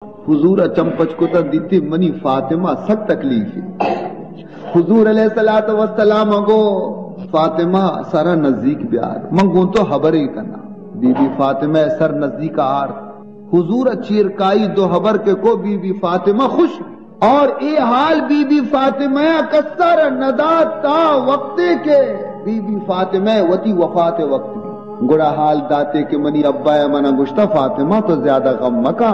حضور چمپچ کو تا دیتی منی فاطمہ سک تکلیفی حضور علیہ الصلوۃ والسلام گو فاطمہ سرا نزدیک بیار منگوں تو خبر ہی کرنا بی بی فاطمہ سر نزدیک آر حضور چیرکائی دو خبر کے کو بی بی فاطمہ خوش اور اے حال بی بی فاطمہ کسر ندات تا وقتے کے بی بی فاطمہ وتی وفات وقت گڑا حال داتے کہ منی ابا منا گشتہ فاطمہ تو زیادہ غم مکا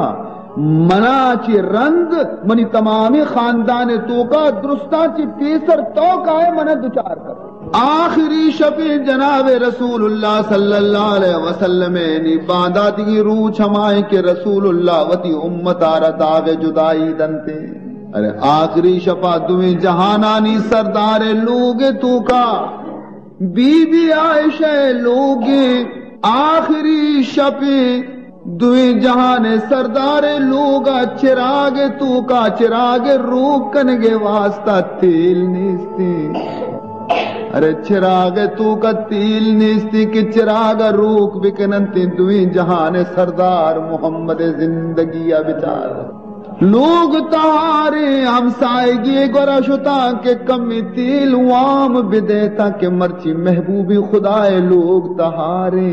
منا چی رند منی تمامی خاندان تو کا درستا چی پیسر تو کا ہے منا دوچار کر آخری شفی جناب رسول اللہ صلی اللہ علیہ وسلم نی باندھا دی روح چھمائے کہ رسول اللہ وتی امت آرت آگے جدائی دنتے ارے آخری شفا دویں جہانانی سردار لوگ تو کا بی بی عائشہ لوگ آخری شفی دویں جہان سردار لوگا چراغ تو کا چراغ روح کنگے واسطہ تیل نیستی ارے چراغ تو کا تیل نیستی کہ چراغ روح بکننتی دویں جہان سردار محمد زندگی بچار لوگ تہارے ہم سائیگی گورا شتا کہ کمی تیل وام بدیتا کہ مرچی محبوبی خدای لوگ تہارے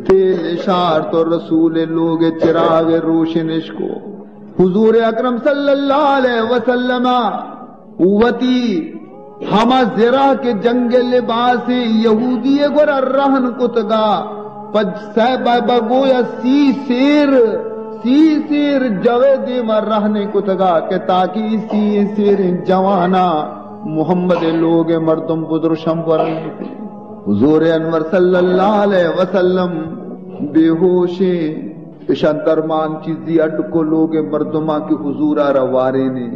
تیل اشار تو رسول لوگ چراغ روشنش کو حضور اکرم صلی اللہ علیہ وسلم وتی ہما زرا کے جنگ لباس یہودی گورا رہن کتگا پج سہبہ گویا سی سیر جوے دیما رہنے کتگا کہ تاکہ سی سیر جوانا محمد لوگ مردم بدرشم ورن حضور انور صلی اللہ علیہ وسلم بے ہوشی اشان درمان چیزی اڈ کو لوگ مردمہ کی حضور آرہ وارے نے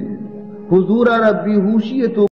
حضور آرہ بے ہوشی تو